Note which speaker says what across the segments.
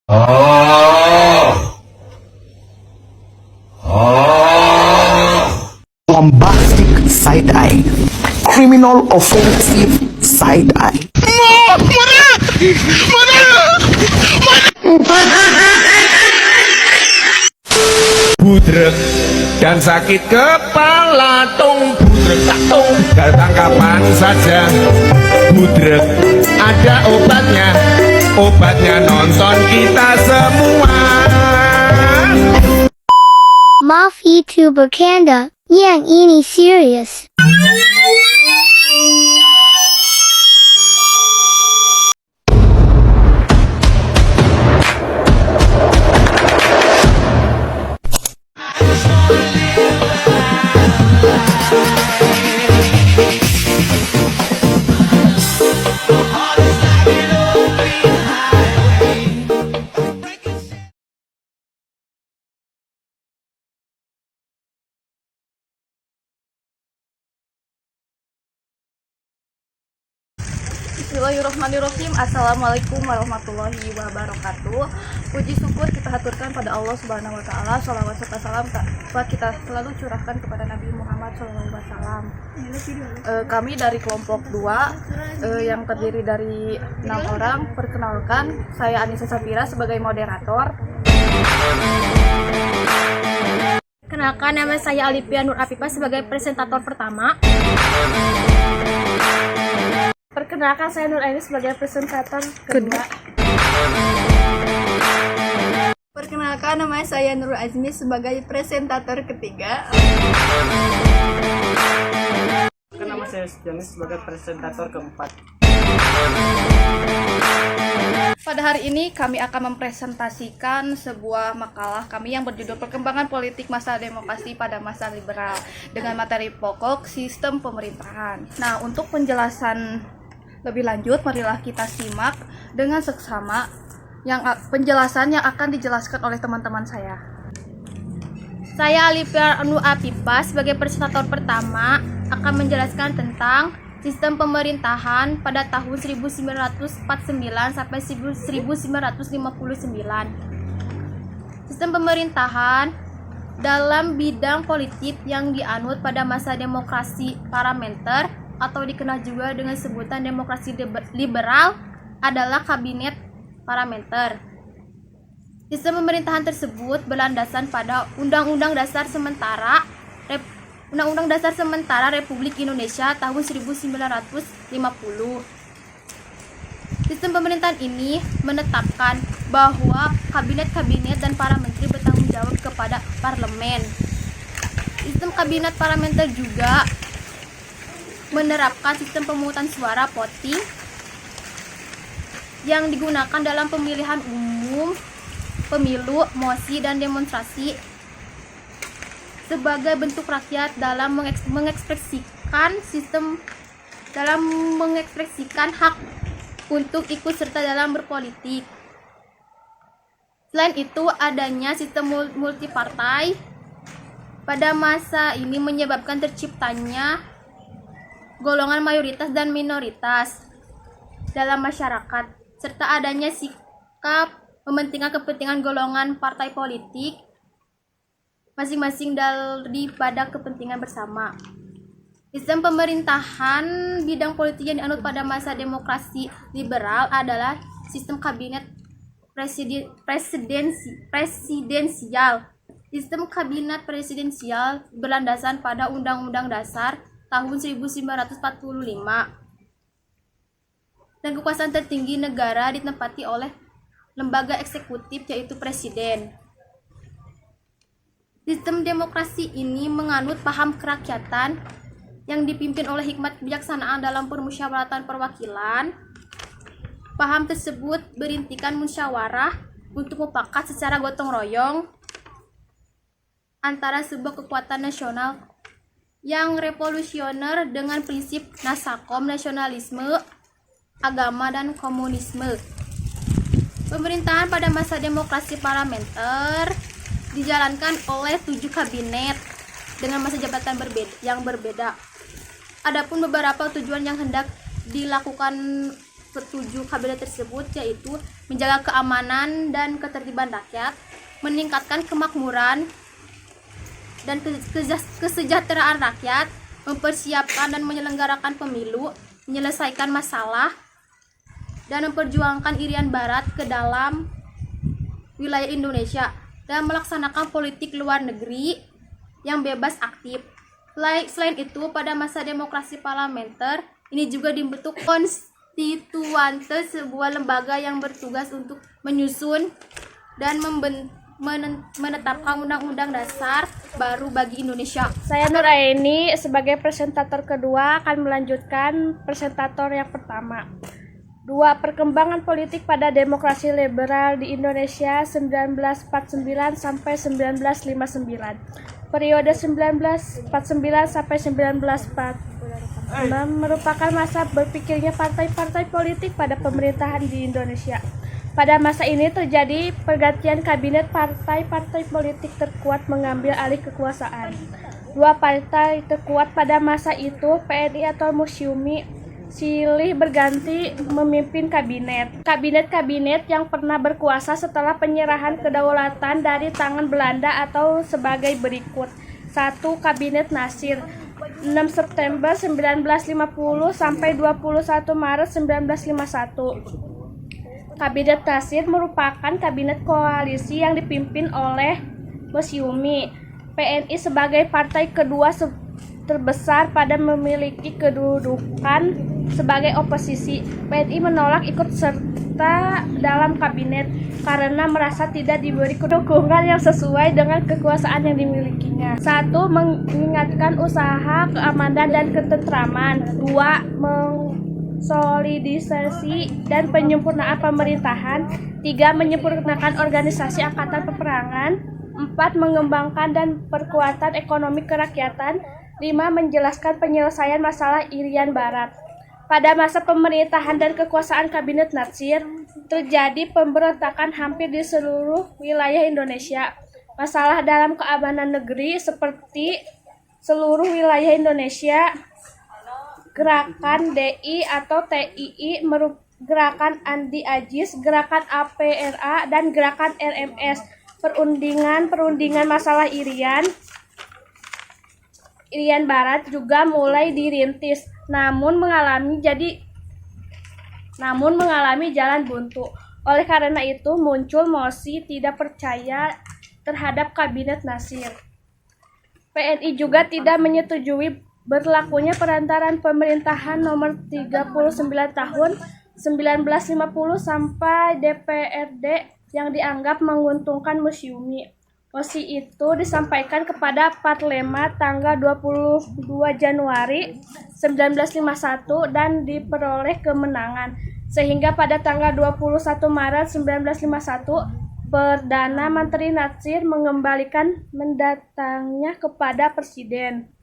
Speaker 1: Bombastic side eye, criminal offensive side eye.
Speaker 2: Budrek dan sakit kepala tung budrek tak tung datang kapan saja. Budrek ada obatnya nonton kita semua.
Speaker 3: Maaf itu bercanda, yang ini serius.
Speaker 4: Bismillahirrahmanirrahim. Assalamualaikum warahmatullahi wabarakatuh. Puji syukur kita haturkan pada Allah Subhanahu wa taala. Shalawat serta salam kita selalu curahkan kepada Nabi Muhammad SAW. Kami dari kelompok 2 yang terdiri dari 6 orang. Perkenalkan, saya Anissa Safira sebagai moderator.
Speaker 5: Kenalkan, nama saya Alipia Nur Afifa sebagai presentator pertama. Perkenalkan, saya Nur Aini sebagai presentator kedua.
Speaker 4: Perkenalkan, nama saya Nur Azmi sebagai presentator ketiga.
Speaker 6: Nama saya Janis sebagai presentator keempat.
Speaker 4: Pada hari ini kami akan mempresentasikan sebuah makalah kami yang berjudul Perkembangan Politik Masa Demokrasi pada Masa Liberal dengan materi pokok sistem pemerintahan. Nah, untuk penjelasan lebih lanjut, marilah kita simak dengan seksama penjelasan yang akan dijelaskan oleh teman-teman saya.
Speaker 5: Saya Alipia Nur Afifa sebagai presentator pertama akan menjelaskan tentang sistem pemerintahan pada tahun 1949 sampai 1959. Sistem pemerintahan dalam bidang politik yang dianut pada masa demokrasi parlementer atau dikenal juga dengan sebutan demokrasi liberal adalah kabinet parlementer. Sistem pemerintahan tersebut berlandaskan pada Undang-Undang Dasar Sementara Republik Indonesia tahun 1950. Sistem pemerintahan ini menetapkan bahwa kabinet-kabinet dan para menteri bertanggung jawab kepada parlemen. Sistem kabinet parlementer juga menerapkan sistem pemungutan suara voting yang digunakan dalam pemilihan umum, pemilu, mosi, dan demonstrasi sebagai bentuk rakyat dalam mengekspresikan hak untuk ikut serta dalam berpolitik. Selain itu, adanya sistem multipartai pada masa ini menyebabkan terciptanya golongan mayoritas dan minoritas dalam masyarakat, serta adanya sikap mementingkan kepentingan golongan partai politik masing-masing daripada kepentingan bersama. Sistem pemerintahan bidang politik yang dianut pada masa demokrasi liberal adalah sistem kabinet presidensial. Sistem kabinet presidensial berlandaskan pada Undang-Undang Dasar tahun 1945 dan kekuasaan tertinggi negara ditempati oleh lembaga eksekutif yaitu presiden. Sistem demokrasi ini menganut paham kerakyatan yang dipimpin oleh hikmat kebijaksanaan dalam permusyawaratan perwakilan. Paham tersebut berintikan musyawarah untuk mufakat secara gotong royong antara sebuah kekuatan nasional yang revolusioner dengan prinsip nasakom, nasionalisme, agama, dan komunisme. Pemerintahan pada masa demokrasi parlementer dijalankan oleh 7 kabinet dengan masa jabatan yang berbeda. Adapun beberapa tujuan yang hendak dilakukan ketujuh kabinet tersebut, yaitu menjaga keamanan dan ketertiban rakyat, meningkatkan kemakmuran dan kesejahteraan rakyat, mempersiapkan dan menyelenggarakan pemilu, menyelesaikan masalah, dan memperjuangkan Irian Barat ke dalam wilayah Indonesia, dan melaksanakan politik luar negeri yang bebas aktif. Selain itu, pada masa demokrasi parlementer, ini juga dibentuk konstituante, sebuah lembaga yang bertugas untuk menyusun dan menetapkan undang-undang dasar baru bagi Indonesia.
Speaker 7: Saya Nuraini sebagai presentator kedua akan melanjutkan presentator yang pertama. 2. Perkembangan politik pada demokrasi liberal di Indonesia 1949 sampai 1959. Periode 1949 sampai 1946 merupakan masa berpikirnya partai-partai politik pada pemerintahan di Indonesia. Pada masa ini terjadi pergantian kabinet, partai-partai politik terkuat mengambil alih kekuasaan. 2 partai terkuat pada masa itu, PNI atau Musyumi, silih berganti memimpin kabinet. Kabinet-kabinet yang pernah berkuasa setelah penyerahan kedaulatan dari tangan Belanda atau sebagai berikut. 1. Kabinet Nasir 6 September 1950 sampai 21 Maret 1951. Kabinet Nasir merupakan kabinet koalisi yang dipimpin oleh Musyumi. PNI sebagai partai kedua terbesar pada memiliki kedudukan sebagai oposisi. PNI menolak ikut serta dalam kabinet karena merasa tidak diberi dukungan yang sesuai dengan kekuasaan yang dimilikinya. 1. Mengingatkan usaha keamanan dan ketentraman. 2. Konsolidasi dan penyempurnaan pemerintahan. 3. Menyempurnakan organisasi angkatan peperangan. 4. Mengembangkan dan perkuatan ekonomi kerakyatan. 5. Menjelaskan penyelesaian masalah Irian Barat. Pada masa pemerintahan dan kekuasaan Kabinet Nasir, terjadi pemberontakan hampir di seluruh wilayah Indonesia. Masalah dalam keamanan negeri seperti seluruh wilayah Indonesia, Gerakan DI atau TII, Gerakan Andi Ajis, Gerakan APRA, dan Gerakan RMS. Perundingan masalah Irian Barat juga mulai dirintis, namun mengalami jalan buntu. Oleh karena itu muncul mosi tidak percaya terhadap Kabinet Nasir. PNI juga tidak menyetujui berlakunya perantaran pemerintahan nomor 39 tahun 1950 sampai DPRD yang dianggap menguntungkan Musyumi. Mosi itu disampaikan kepada Parlemen tanggal 22 Januari 1951 dan diperoleh kemenangan, sehingga pada tanggal 21 Maret 1951 Perdana Menteri Nasir mengembalikan mendatangnya kepada Presiden.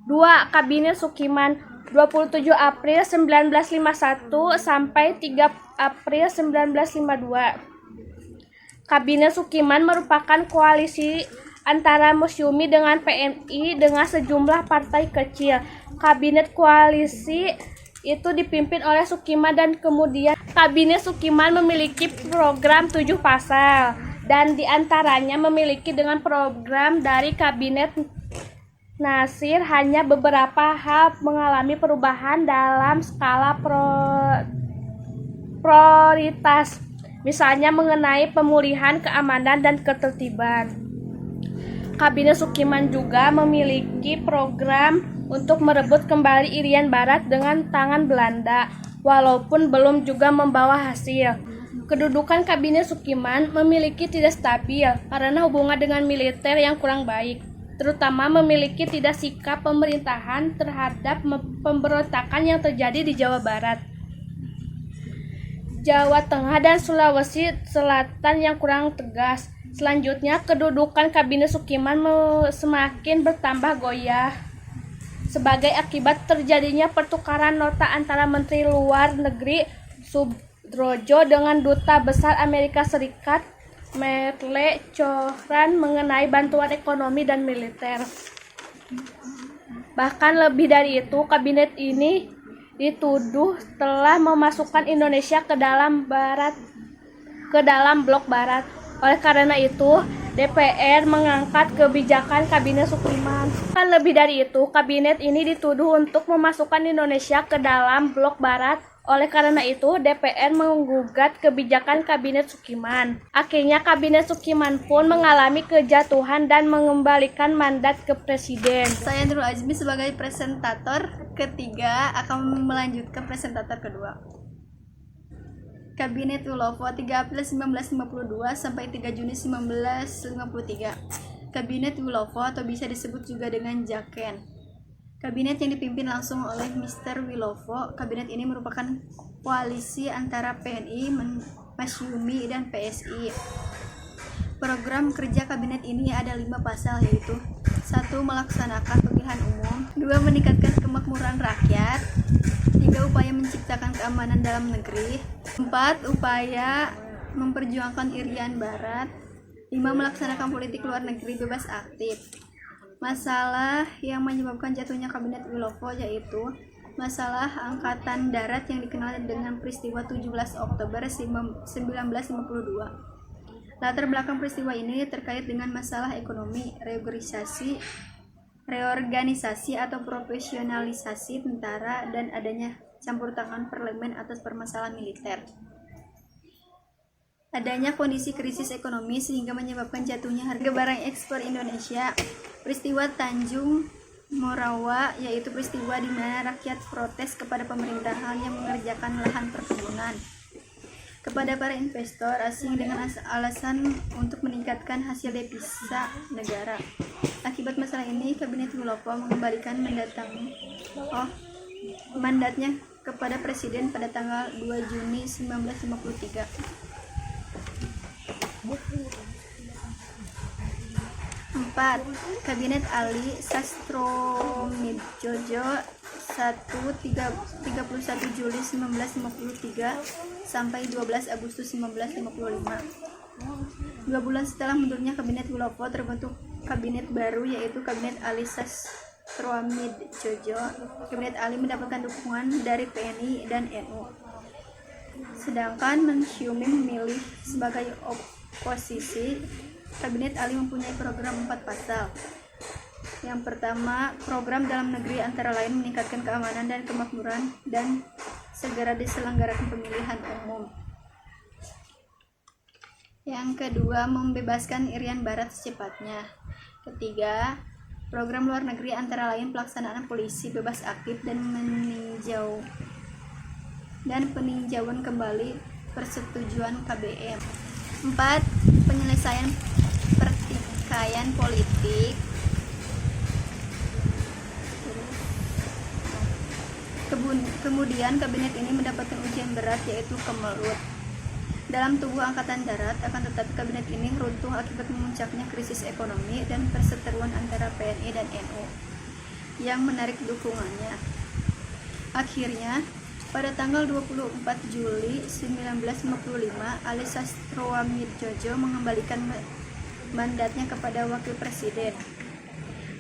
Speaker 7: 2. Kabinet Sukiman 27 April 1951 sampai 3 April 1952. Kabinet Sukiman merupakan koalisi antara Musyumi dengan PNI dengan sejumlah partai kecil. Kabinet koalisi itu dipimpin oleh Sukiman dan kemudian Kabinet Sukiman memiliki program 7 pasal dan diantaranya memiliki dengan program dari Kabinet Nasir hanya beberapa hal mengalami perubahan dalam skala prioritas, misalnya mengenai pemulihan keamanan dan ketertiban. Kabinet Sukiman juga memiliki program untuk merebut kembali Irian Barat dengan tangan Belanda, walaupun belum juga membawa hasil. Kedudukan Kabinet Sukiman memiliki tidak stabil karena hubungan dengan militer yang kurang baik, terutama memiliki tidak sikap pemerintahan terhadap pemberontakan yang terjadi di Jawa Barat, Jawa Tengah, dan Sulawesi Selatan yang kurang tegas. Selanjutnya, kedudukan Kabinet Sukiman semakin bertambah goyah sebagai akibat terjadinya pertukaran nota antara Menteri Luar Negeri Subdrojo dengan Duta Besar Amerika Serikat Merle Cohran mengenai bantuan ekonomi dan militer. Bahkan lebih dari itu, kabinet ini dituduh telah memasukkan Indonesia ke dalam blok barat. Oleh karena itu, DPR mengangkat kebijakan Kabinet Sukiman. Lebih dari itu, kabinet ini dituduh untuk memasukkan Indonesia ke dalam blok barat. Oleh karena itu, DPR menggugat kebijakan Kabinet Sukiman. Akhirnya, Kabinet Sukiman pun mengalami kejatuhan dan mengembalikan mandat ke Presiden.
Speaker 4: Saya Nurul Azmi sebagai presentator ketiga akan melanjutkan presentator kedua. Kabinet Wilowo 3 April 1952 sampai 3 Juni 1953. Kabinet Wilowo atau bisa disebut juga dengan Jaken. Kabinet yang dipimpin langsung oleh Mr. Wilowo. Kabinet ini merupakan koalisi antara PNI, Masyumi, dan PSI. Program kerja kabinet ini ada 5 pasal, yaitu 1. Melaksanakan pemilihan umum, 2. Meningkatkan kemakmuran rakyat, 3. Upaya menciptakan keamanan dalam negeri, 4. Upaya memperjuangkan Irian Barat, 5. Melaksanakan politik luar negeri bebas aktif. Masalah yang menyebabkan jatuhnya Kabinet Wilowo yaitu masalah Angkatan Darat yang dikenal dengan peristiwa 17 Oktober 1952. Latar belakang peristiwa ini terkait dengan masalah ekonomi, reorganisasi atau profesionalisasi tentara, dan adanya campur tangan parlemen atas permasalahan militer. Adanya kondisi krisis ekonomi sehingga menyebabkan jatuhnya harga barang ekspor Indonesia. Peristiwa Tanjung Morawa yaitu peristiwa di mana rakyat protes kepada pemerintahan yang mengerjakan lahan perkebunan kepada para investor asing dengan alasan untuk meningkatkan hasil devisa negara. Akibat masalah ini, Kabinet Wilowo mengembalikan mandatnya kepada Presiden pada tanggal 2 Juni 1953. 4. Kabinet Ali Sastromidjojo 31 Juli 1953 sampai 12 Agustus 1955. 2 bulan setelah mundurnya Kabinet Wilowo, terbentuk kabinet baru yaitu Kabinet Ali Sastromidjojo. Kabinet Ali mendapatkan dukungan dari PNI dan NU. Sedangkan Masyumi memilih sebagai oposisi. Kabinet Ali mempunyai program 4 pasal. Yang pertama, program dalam negeri antara lain meningkatkan keamanan dan kemakmuran dan segera diselenggarakan pemilihan umum. Yang kedua, membebaskan Irian Barat secepatnya. Ketiga, program luar negeri antara lain pelaksanaan polisi bebas aktif dan peninjauan kembali persetujuan KBM. 4. Penyelesaian pertikaian politik. Kemudian kabinet ini mendapatkan ujian berat yaitu kemelut dalam tubuh Angkatan Darat. Akan tetapi kabinet ini runtuh akibat memuncaknya krisis ekonomi dan perseteruan antara PNI dan NU yang menarik dukungannya. Akhirnya pada tanggal 24 Juli 1955, Ali Sastromidjojo mengembalikan mandatnya kepada Wakil Presiden.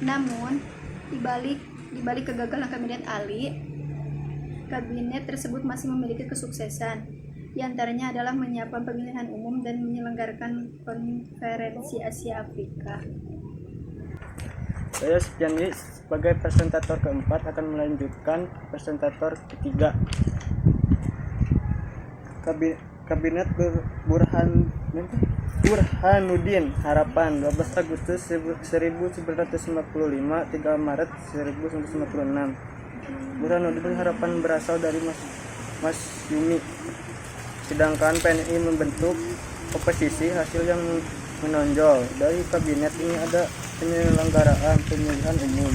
Speaker 4: Namun, di balik kegagalan Kabinet Ali, kabinet tersebut masih memiliki kesuksesan. Di antaranya adalah menyiapkan pemilihan umum dan menyelenggarakan konferensi Asia Afrika.
Speaker 6: Saya Septiani sebagai presentator keempat akan melanjutkan presentator ketiga. Kabinet Burhanuddin Harapan 12 Agustus 1955 3 Maret 1956. Burhanuddin Harapan berasal dari Masyumi, sedangkan PNI membentuk oposisi. Hasil yang menonjol dari kabinet ini ada penyelenggaraan pemilihan umum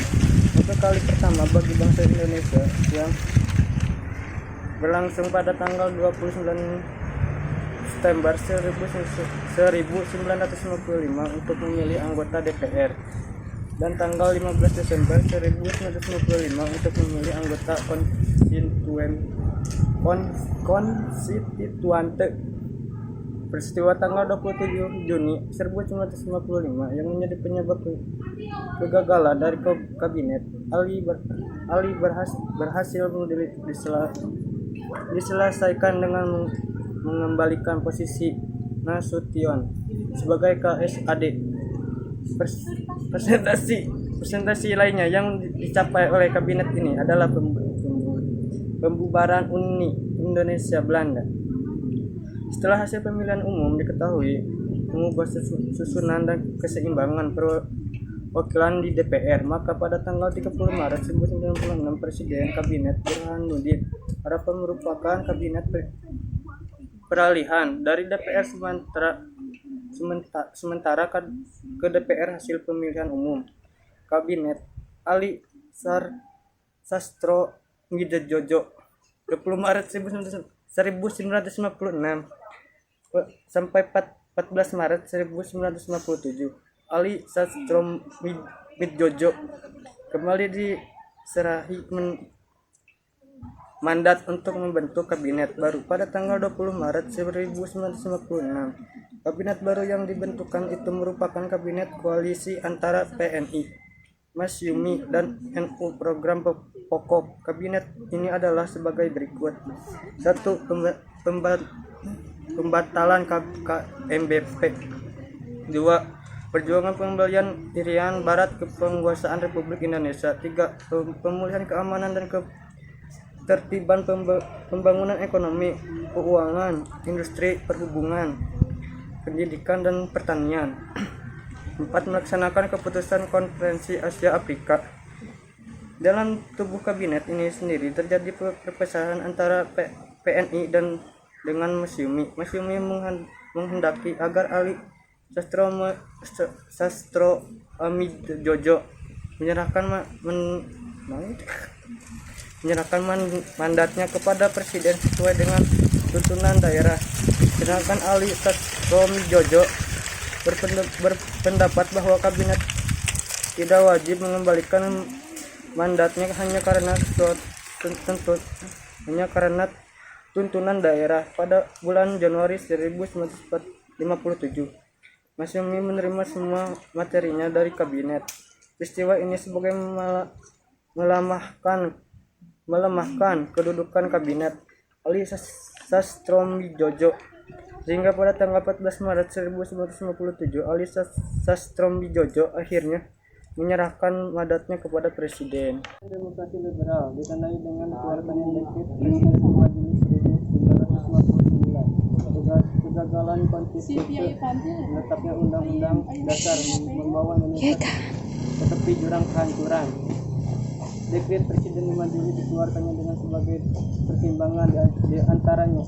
Speaker 6: untuk kali pertama bagi bangsa Indonesia yang berlangsung pada tanggal 29 September 1955 untuk memilih anggota DPR dan tanggal 15 Desember 1955 untuk memilih anggota konstituante. Peristiwa tanggal 27 Juni 1955 yang menjadi penyebab kegagalan dari kabinet Ali Ali berhasil diselesaikan dengan mengembalikan posisi Nasution sebagai KSAD. Presentasi lainnya yang dicapai oleh kabinet ini adalah pembubaran Uni Indonesia Belanda. Setelah hasil pemilihan umum diketahui, mengubah susunan dan keseimbangan perwakilan di DPR, maka pada tanggal 30 Maret 1996 Presiden Kabinet Burhanuddin Harapan merupakan kabinet peralihan dari DPR sementara ke DPR hasil pemilihan umum. Kabinet Ali Sastro Widojo 20 Maret 1956 sampai 14 Maret 1957. Ali Sastro Widojo kembali diserahi mandat untuk membentuk kabinet baru pada tanggal 20 Maret 1956. Kabinet baru yang dibentukkan itu merupakan kabinet koalisi antara PNI, Masyumi, dan NU. Program pokok kabinet ini adalah sebagai berikut. 1. Pembatalan KMBP. 2. Perjuangan pengembalian Irian Barat ke penguasaan Republik Indonesia. 3. Pemulihan keamanan dan ketertiban pembangunan ekonomi, keuangan, industri, perhubungan, pendidikan, dan pertanian. 4. Melaksanakan keputusan Konferensi Asia Afrika. Dalam tubuh kabinet ini sendiri terjadi perpecahan antara PNI dan dengan Masyumi. Masyumi menghendaki agar Ali Sastro Amijojo menyerahkan mandatnya kepada presiden sesuai dengan tuntunan daerah. Sedangkan Ali Sastro Amijojo berpendapat bahwa kabinet tidak wajib mengembalikan mandatnya hanya karena tuntunan daerah. Pada bulan Januari 1957, Masyumi menerima semua materinya dari kabinet. Peristiwa ini sebagai melemahkan kedudukan kabinet Ali Sastroamidjojo, sehingga pada tanggal 14 Maret 1957 Ali Sastroamidjojo akhirnya menyerahkan mandatnya kepada presiden. Demokrasi liberal ditandai dengan dikeluarkannya dekret Presiden Majelis 1959. Kegagalan konstitusi menetapnya Undang-Undang Dasar membawa Indonesia ke tepi jurang kehancuran. Dekret Presiden 5 Juli dikeluarkannya dengan sebagai pertimbangan di antaranya: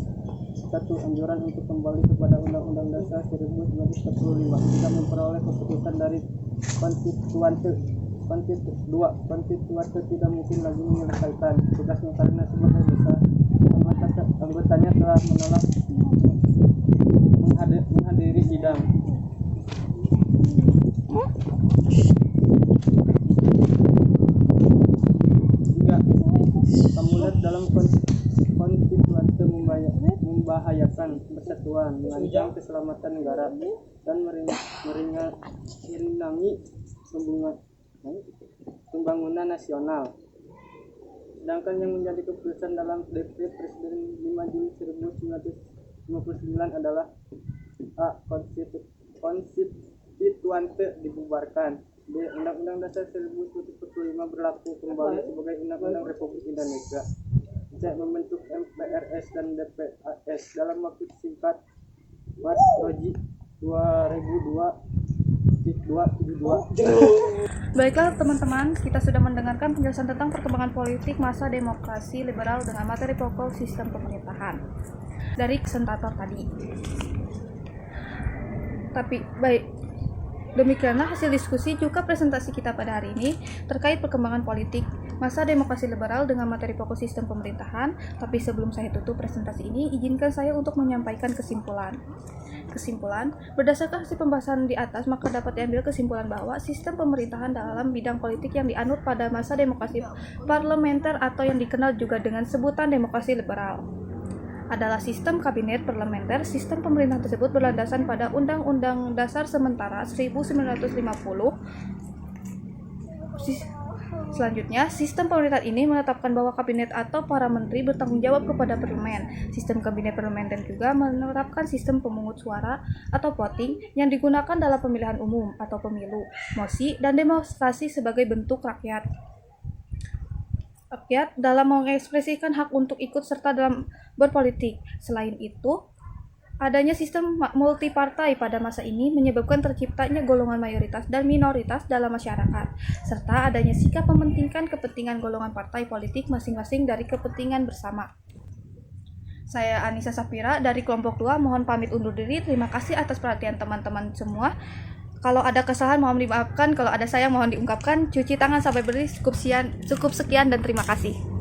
Speaker 6: 1. Anjuran untuk kembali kepada Undang-Undang Dasar 1945 jika memperoleh keputusan dari konstituante. 2. Konstituante tidak mungkin lagi menyelesaikan tugasnya karena sebagai besar anggotanya telah menolak menghadiri sidang. 3. Pamulet dalam konstituante membahayakan persatuan, mengancam keselamatan negara, dan meringangi pembangunan nasional. Sedangkan yang menjadi keputusan dalam dekret Presiden 5 Juli 1959 adalah: A. Konstituante dibubarkan. B. Undang-Undang Dasar 1945 berlaku kembali sebagai Undang-Undang Republik Indonesia. C. Membentuk MPRS dan DPRS dalam waktu singkat. Mas Roji 2002-272.
Speaker 4: Baiklah teman-teman, kita sudah mendengarkan penjelasan tentang perkembangan politik masa demokrasi liberal dengan materi pokok sistem pemerintahan dari presentator tadi. Tapi baik, demikianlah hasil diskusi juga presentasi kita pada hari ini terkait perkembangan politik masa demokrasi liberal dengan materi pokok sistem pemerintahan. Tapi sebelum saya tutup presentasi ini, izinkan saya untuk menyampaikan kesimpulan. Berdasarkan hasil pembahasan di atas, maka dapat diambil kesimpulan bahwa sistem pemerintahan dalam bidang politik yang dianut pada masa demokrasi parlementer atau yang dikenal juga dengan sebutan demokrasi liberal adalah sistem kabinet parlementer. Sistem pemerintahan tersebut berlandasan pada Undang-Undang Dasar Sementara 1950. Selanjutnya, sistem pemerintahan ini menetapkan bahwa kabinet atau para menteri bertanggung jawab kepada parlemen. Sistem kabinet parlementer juga menerapkan sistem pemungut suara atau voting yang digunakan dalam pemilihan umum atau pemilu, mosi, dan demonstrasi sebagai bentuk rakyat dalam mengekspresikan hak untuk ikut serta dalam berpolitik. Selain itu, adanya sistem multipartai pada masa ini menyebabkan terciptanya golongan mayoritas dan minoritas dalam masyarakat, serta adanya sikap mementingkan kepentingan golongan partai politik masing-masing dari kepentingan bersama. Saya Anissa Safira dari kelompok 2 mohon pamit undur diri. Terima kasih atas perhatian teman-teman semua. Kalau ada kesalahan mohon dimaafkan, kalau ada sayang mohon diungkapkan. Cuci tangan sampai bersih. Cukup sekian dan terima kasih.